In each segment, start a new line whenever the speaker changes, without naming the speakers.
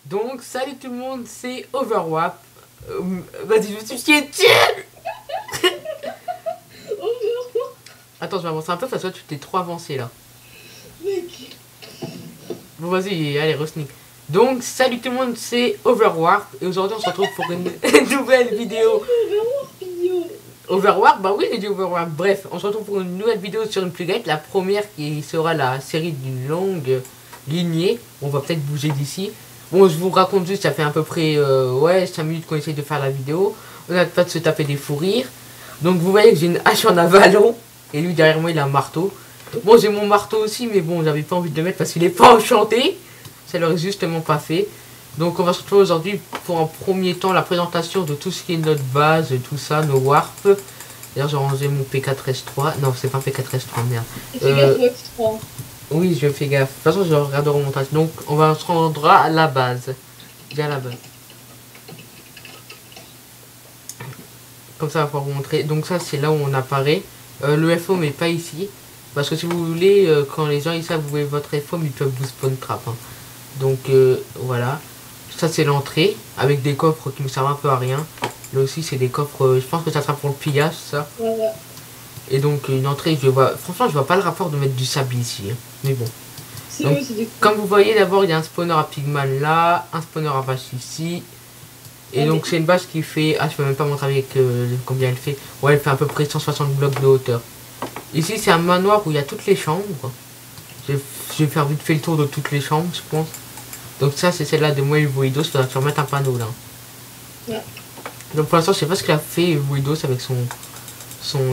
Donc, salut tout le monde, c'est Overwap. Vas-y, je me suis chié dessus. Attends, je vais avancer un peu parce que tu t'es trop avancé là.
Mec.
Bon, vas-y, allez, re-sneak. Donc, salut tout le monde, c'est Overwarp. Et aujourd'hui, on se retrouve pour une nouvelle vidéo. Overwarp, bah oui, j'ai dit Overwarp. Bref, on se retrouve pour une nouvelle vidéo sur une plugette. La première qui sera la série d'une longue lignée. On va peut-être bouger d'ici. Bon, je vous raconte juste, ça fait à peu près 5 minutes qu'on essaye de faire la vidéo. On n'a pas de se taper des fous rires. Donc, vous voyez que j'ai une hache en avalon. Et lui, derrière moi, il a un marteau. Bon, j'ai mon marteau aussi, mais bon, j'avais pas envie de le mettre parce qu'il est pas enchanté. Ça l'aurait justement pas fait. Donc, on va se retrouver aujourd'hui pour en premier temps la présentation de tout ce qui est notre base, tout ça, nos warps. D'ailleurs, j'ai rangé mon P4S3. Non, c'est pas P4S3, merde. Oui, je fais gaffe. De toute façon, je regarde au remontage. Donc, on va se rendre à la base. Bien la base. Comme ça, on va pouvoir vous montrer. Donc, ça, c'est là où on apparaît. Le FO, mais pas ici. Parce que si vous voulez, quand les gens ils savent vous voulez votre FO, ils peuvent vous spawn trap. Hein. Donc, voilà. Ça, c'est l'entrée. Avec des coffres qui me servent un peu à rien. Là aussi, c'est des coffres. Je pense que ça sera pour le pillage, ça. Ouais. Et donc une entrée, je vois. Franchement, je vois pas le rapport de mettre du sable ici. Hein. Mais bon. Donc, comme vous voyez, d'abord il y a un spawner à Pigman là, un spawner à vache ici. Et donc c'est une vache qui fait. Ah, je peux même pas montrer avec combien elle fait. Ouais, elle fait à peu près 160 blocs de hauteur. Ici, c'est un manoir où il y a toutes les chambres. Je vais faire vite fait le tour de toutes les chambres, je pense. Donc ça, c'est celle-là de moi et Voidos. Je dois remettre un panneau là. Ouais. Donc pour l'instant, je sais pas ce qu'il a fait Voidos avec son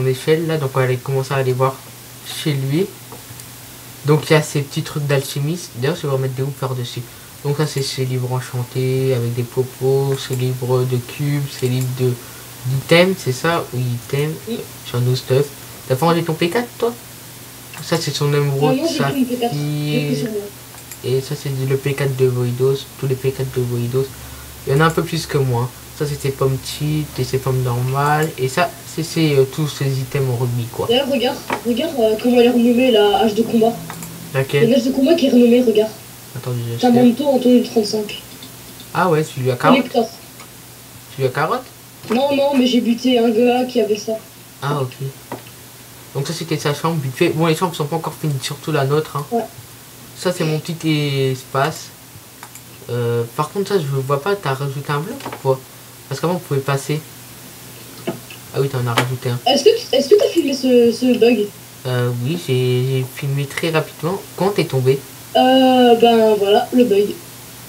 échelle là, donc on va aller commencer à aller voir chez lui. Donc il y a ces petits trucs d'alchimiste. D'ailleurs, je vais remettre des hoops par dessus. Donc ça, c'est ces livres enchantés avec des popos, ces livres de cubes, ces livres d'items, c'est ça? Oui, items. Oui. Sur nos stuff. T'as pas rangé ton P4 toi? Ça c'est son émeraude saphir. Et ça c'est le P4 de Voidos, tous les P4 de Voidos. Il y en a un peu plus que moi. Ça c'est ses pommes cheat et ses pommes normales. Et ça c'est tous ces items en rugby quoi.
D'ailleurs regarde comment elle est renommée la hache de combat.
Laquelle?
La hache de combat qui est renommée, regarde.
Attendez,
j'ai un manteau en tenue 35.
Ah ouais, tu lui as carotte? Tu lui as carotte?
Non, mais j'ai buté un gars qui avait ça.
Ah ok. Donc ça c'était sa chambre vite fait. Bon, les chambres sont pas encore finies, surtout la nôtre. Hein. Ouais. Ça c'est mon petit espace. Par contre ça je vois pas, t'as rajouté un bloc ou quoi? Parce qu'avant on pouvait passer. Ah oui, t'en as rajouté un.
Est-ce que t'as filmé ce bug?
Oui, j'ai filmé très rapidement. Quand t'es tombé?
Ben voilà, le bug.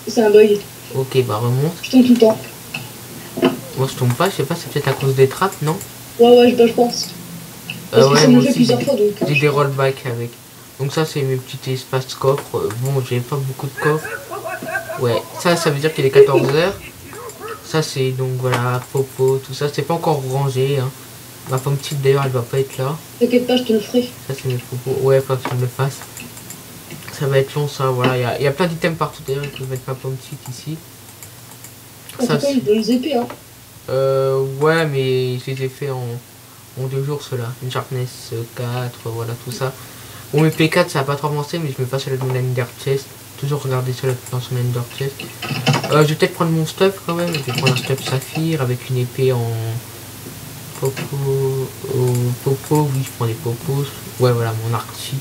C'est un bug.
Ok, bah remonte.
Je tombe tout le temps.
Moi je tombe pas, je sais pas, c'est peut-être à cause des trappes, non?
Ouais, je pense. Parce que ça me fait plusieurs fois donc.
J'ai des rollbacks avec. Donc ça c'est mes petits espaces coffres. Bon, j'ai pas beaucoup de coffres. Ouais, ça veut dire qu'il est 14h. Ça c'est donc voilà, popo, tout ça. C'est pas encore rangé. Hein. Ma pomme petite d'ailleurs elle va pas être là.
T'inquiète pas, je te le ferai.
Ça c'est mes popos. Ouais, faut que je me le fasse. Ça va être long ça, voilà. Il y a plein d'items partout d'ailleurs. Je peux mettre ma pomme petite ici.
Ça c'est une bonne épée hein.
Ouais, mais je les ai fait en 2 jours ceux-là. Une sharpness 4, voilà tout ça. Bon, mes P4 ça a pas trop avancé, mais je me passe sur le Ender Chest. Toujours regarder cela dans son Ender Chest. Je vais peut-être prendre mon stuff quand même. Je vais prendre un stuff saphir avec une épée en popo. Oui, je prends des popos. Ouais, voilà, mon arc cheat.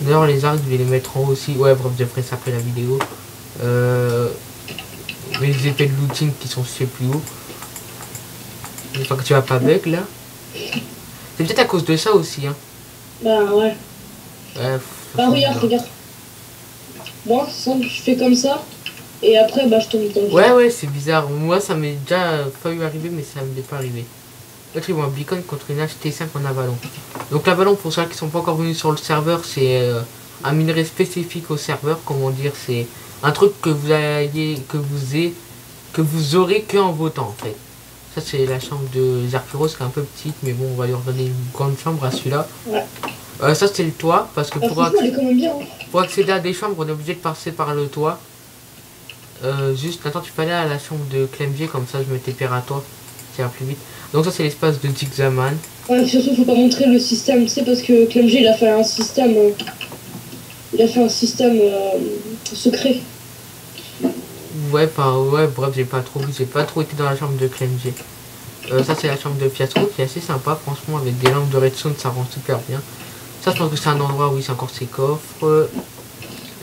D'ailleurs, les arcs, je vais les mettre en haut aussi. Ouais, bref, je ferai ça après la vidéo. Les épées de looting qui sont chez plus haut. J'espère que tu vas pas bug là. C'est peut-être à cause de ça aussi. Hein.
Bah ouais. Bah regarde. Moi, je fais comme ça. Et après, bah je tombe dans le
Ouais, c'est bizarre. Moi, ça m'est déjà failli arriver, mais ça ne m'est pas arrivé. Là, tu vois un beacon contre une HT5 en avalon. Donc, l'avalon, pour ceux qui sont pas encore venus sur le serveur, c'est un minerai spécifique au serveur. Comment dire, c'est un truc que vous aurez que en votant en fait. Ça, c'est la chambre de Zarpyros qui est un peu petite, mais bon, on va lui redonner une grande chambre à celui-là. Ouais. Ça, c'est le toit, parce que pour accéder à des chambres, on est obligé de passer par le toit. Juste, attends, tu peux aller à la chambre de Clemg, comme ça je me TPR à toi. Ça ira plus vite. Donc ça, c'est l'espace de Zigzaman.
Ouais, surtout, faut pas montrer le système, tu sais, parce que Clemg, il a fait un système... secret.
Ouais, ouais, bref, j'ai pas trop été dans la chambre de Clem G. Ça, c'est la chambre de Fiasco qui est assez sympa, franchement, avec des lampes de redstone, ça rend super bien. Ça, je pense que c'est un endroit où il y a encore ses coffres.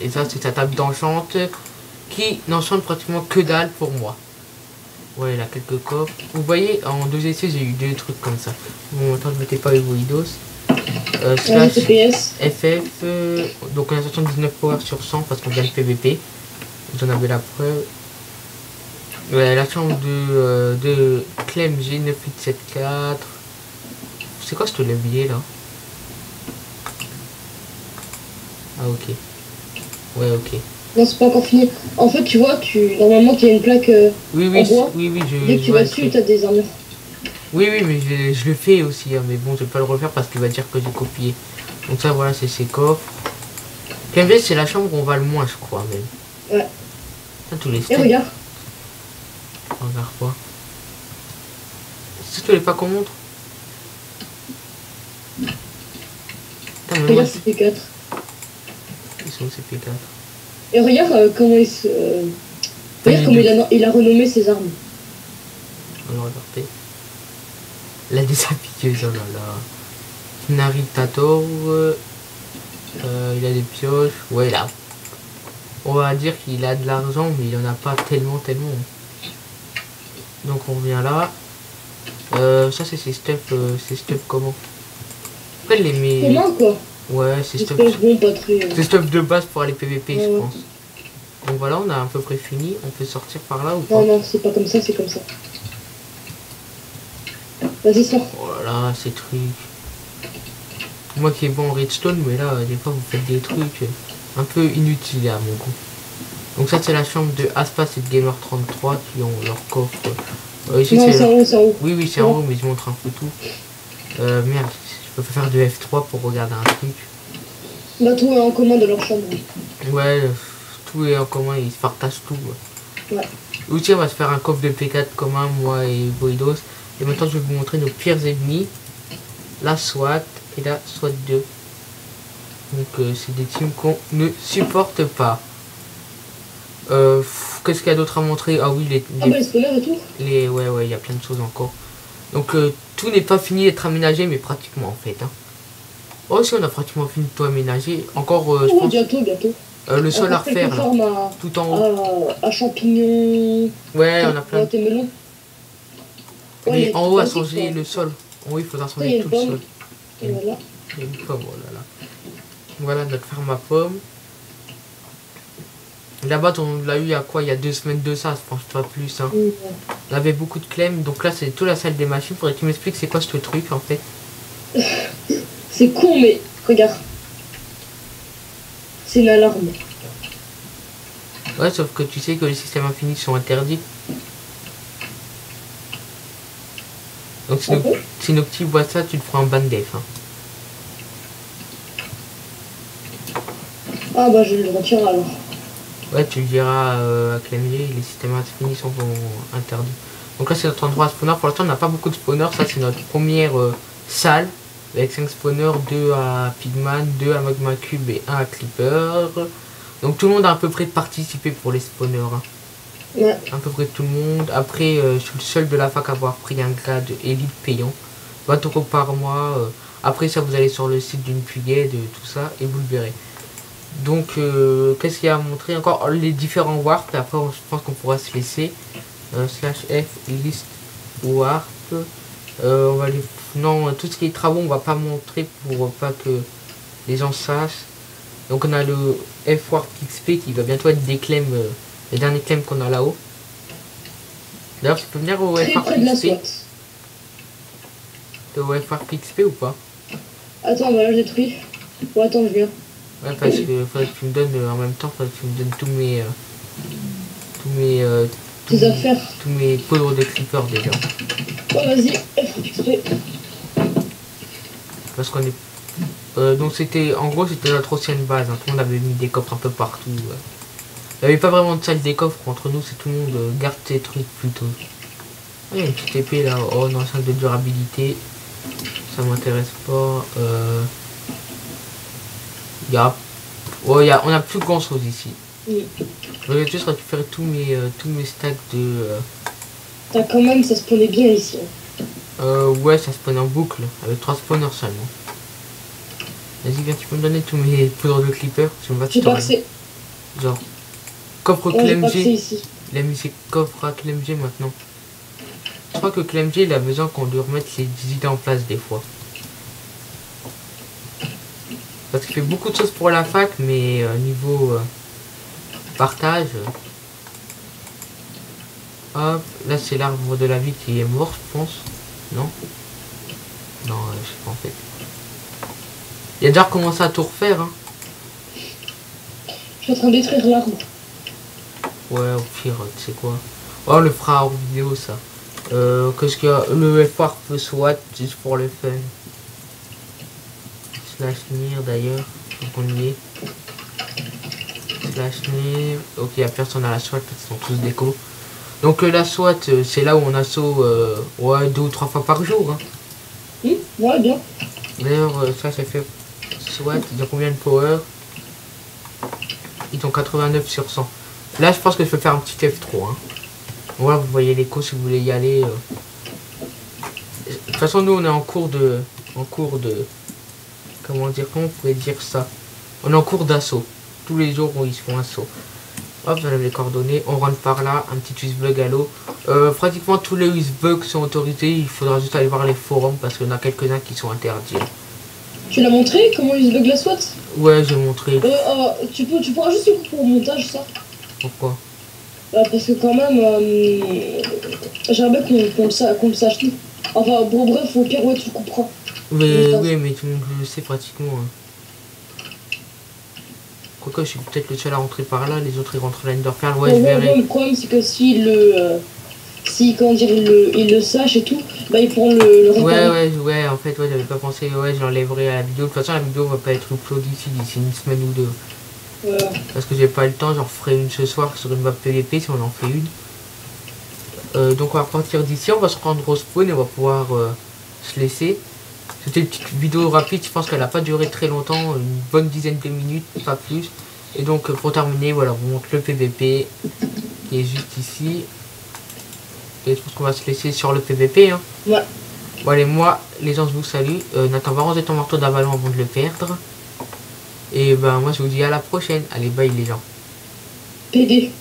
Et ça, c'est sa table d'enchante qui n'enchante pratiquement que dalle pour moi. Ouais, il a quelques coffres. Vous voyez, en 2 essais, j'ai eu 2 trucs comme ça. Bon, attends, je mettais pas les Windows. Slash FF. Donc, on a 79 power sur 100 parce qu'on gagne PVP. Vous en avez la preuve. Ouais, la chambre de Clem G9874. C'est quoi ce levier là? Ah, ok. Ouais, ok.
Non, c'est pas encore fini. En fait, tu vois, normalement, tu as une plaque
oui,
en bois.
oui,
Dès que tu vas dessus, tu as des armures.
Oui, mais je le fais aussi, hein, mais bon, je vais pas le refaire parce qu'il va dire que j'ai copié. Donc ça, voilà, c'est ses coffres. KMG, c'est la chambre où on va le moins, je crois, même.
Ouais.
Ça, tous les
Et regarde.
Regarde quoi? Si tu voulais pas qu'on montre?
Regarde CP4.
Ils sont CP4.
Et regarde comment il se... regarde comment il a renommé ses armes.
Alors, regardez. La déshabilleuse, oh là là. Naritator. Il a des pioches. Ouais, là. On va dire qu'il a de l'argent, mais il en a pas tellement. Donc on revient là. Ça c'est ses stuff comment? Après les met.
Comment quoi?
Ouais, c'est stuff.
Bon, pas très...
C'est stuff de base pour aller PVP, je pense. Donc voilà, on a à peu près fini. On peut sortir par là ou pas?
Non, c'est pas comme ça, c'est comme ça. Vas-y, sors.
Voilà, ces trucs. Moi qui est bon en redstone, mais là, des fois, vous faites des trucs un peu inutiles à mon goût. Donc ça, c'est la chambre de Aspas et de Gamer33 qui ont leur coffre. Ici,
non, c'est en haut, c'est en haut.
Oui, c'est en haut, mais je montre un peu tout. Merde, je peux faire de F3 pour regarder un truc.
Bah, tout est en commun de leur chambre.
Ouais, tout est en commun, ils se partagent tout.
Ouais.
Aussi, on va se faire un coffre de P4 commun, moi et Voidos. Et maintenant, je vais vous montrer nos pires ennemis. La SWAT et la SWAT 2. Donc, c'est des teams qu'on ne supporte pas. Qu'est-ce qu'il y a d'autre à montrer? Ah oui,
les spawners et tout.
Ouais, il y a plein de choses encore. Donc, tout n'est pas fini d'être aménagé, mais pratiquement en fait. Hein. Oh, si on a pratiquement fini de tout aménager. Encore, je pense,
bientôt.
le sol à refaire là. Tout en haut.
À champignons.
Ouais, on a plein de...
melons.
Mais en haut, à changer le sol. Oui, il faudra changer tout le sol.
Et voilà.
Il y a une pomme, oh là là. Voilà notre ferme à pommes. Là-bas, on l'a eu il y a quoi? Il y a 2 semaines de ça, je pense pas plus. Hein.
Ouais.
On avait beaucoup de clem. Donc là, c'est toute la salle des machines. Faudrait que tu m'expliques c'est quoi ce truc en fait.
C'est con, mais regarde. C'est une alarme.
Ouais, sauf que tu sais que les systèmes infinis sont interdits. Donc si nos petits voient ça, tu te prends un ban def. Hein.
Ah bah je le retire alors.
Ouais, tu le diras à Clemg, les systèmes infinis sont interdits. Donc là, c'est notre endroit à spawner. Pour l'instant, on n'a pas beaucoup de spawners. Ça, c'est notre première salle. Avec 5 spawners, 2 à Pigman, 2 à Magma Cube et 1 à Clipper. Donc tout le monde a à peu près participé pour les spawners. Hein.
Ouais.
À peu près tout le monde. Après, je suis le seul de la fac à avoir pris un grade élite payant. 20 € par mois. Après ça, vous allez sur le site d'une Pugade, tout ça, et vous le verrez. Donc, qu'est-ce qu'il y a à montrer encore? Les différents warps. Après, je pense qu'on pourra se laisser. Slash F, list warp. On va les... Non, tout ce qui est travaux, on va pas montrer pour pas que les gens sachent. Donc, on a le F warp XP qui va bientôt être des clems, les derniers clems qu'on a là-haut. D'ailleurs, tu peux venir au F warp XP. T'es au F warp XP ou pas?
Attends, bah là, j'ai détruit. Bon, attends, je viens.
Ouais, parce que faudrait que tu me donnes en même temps, faudrait que tu me donnes
tes affaires.
Tous mes poudres de creeper déjà.
Ouais, vas-y, XP.
Parce qu'on est. Donc c'était. En gros c'était notre ancienne base, hein. Tout le monde avait mis des coffres un peu partout. Il n'y avait pas vraiment de salle des coffres entre nous, c'est tout le monde garde ses trucs plutôt. Il y a une petite épée là, oh non, salle de durabilité. Ça m'intéresse pas. On a plus grand chose ici. Je vais juste récupérer tous mes stacks de...
T'as quand même, ça spawnait bien ici.
ouais, ça spawn en boucle, avec 3 spawners seulement. Vas-y, viens, tu peux me donner tous mes poudres de clipper.
J'ai pas accès.
Genre, coffre
Ouais, j'ai pas accès
CLMG.
ici.
Il a mis ses coffres à CLMG maintenant. Je crois que CLMG, il a besoin qu'on lui remette ses idées en place des fois. Parce qu'il fait beaucoup de choses pour la fac, mais niveau partage... hop, là c'est l'arbre de la vie qui est mort, je pense. Non? Non, je sais pas en fait. Il a déjà recommencé à tout refaire, hein.
Je suis en train de détruire l'arbre.
Ouais, au pire, tu sais quoi. Ouais, on le fera en vidéo, ça. Qu'est-ce qu'il y a? Le FR peut SWAT, juste pour le fun. Slash NIR d'ailleurs, faut qu'on y est. Slash NIR. Ok, il n'y a personne à la SWAT, ils sont tous déco. Donc la SWAT, c'est là où on assaut ouais, 2 ou 3 fois par jour. Hein.
Ouais, bien.
D'ailleurs, ça fait SWAT, ils ont combien de power? Ils ont 89 sur 100. Là, je pense que je peux faire un petit F3. Hein. Voilà, vous voyez l'écho si vous voulez y aller. De toute façon, nous, on est en cours de... Comment dire? Comment on pourrait dire ça? On est en cours d'assaut. Tous les jours, ils se font assaut. Hop, j'enlève les coordonnées. On rentre par là. Un petit Wisbug à l'eau. Pratiquement tous les Wisbugs sont autorisés. Il faudra juste aller voir les forums parce qu'il y en a quelques-uns qui sont interdits.
Tu l'as montré comment Wisbug la SWAT?
Ouais, j'ai montré.
Tu pourras juste le couper au montage, ça?
Pourquoi?
Parce que quand même, j'aimerais bien qu'on le sache tout. Enfin, bon, bref, au pire, ouais, tu le couperas.
Mais, oui, mais tout le monde le sait pratiquement. Hein. Quoique, je suis peut-être le seul à rentrer par là, les autres ils rentrent à l'Enderpearl. Ouais, je verrai.
Le problème, c'est que si comment dire, il le sache et tout, bah ils pourront le réparer.
Ouais, en fait, ouais, j'avais pas pensé, ouais, je l'enlèverai à la vidéo. De toute façon, la vidéo va pas être uploadée d'ici une semaine ou deux.
Voilà.
Parce que j'ai pas le temps, j'en ferai une ce soir sur une map PVP si on en fait une. Donc on va repartir d'ici, on va se rendre au spawn et on va pouvoir se laisser. C'était une petite vidéo rapide, je pense qu'elle n'a pas duré très longtemps, une bonne dizaine de minutes, pas plus. Et donc pour terminer, voilà, on vous montre le PVP qui est juste ici. Et je pense qu'on va se laisser sur le PVP. Hein.
Ouais.
Bon allez, moi, les gens, je vous salue. Nathan va ranger ton marteau d'avalon avant de le perdre. Et ben moi je vous dis à la prochaine. Allez, bye les gens.
PD.